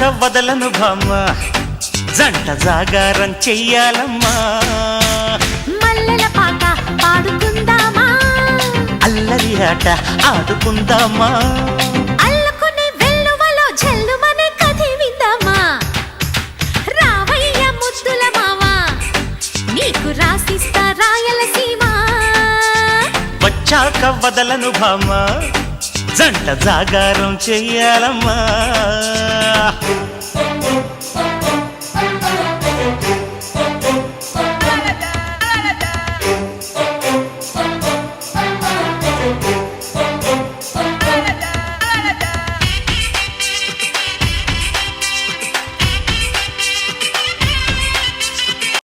వచ్చాక వదలను భామ జంట జాగారం చెయ్యాలమ్మా మల్లెల పాట పాడుకుందామా అల్లరి ఆట ఆడుకుందామా అల్లుకునే వెల్లువలో జల్లుమనే కథ విందామా రావయ్య ముద్దుల మావా నీకు రాసిస్తా రాయలసీమ వచ్చాక వదలను భామ జంట జాగారం చెయ్యాలమ్మా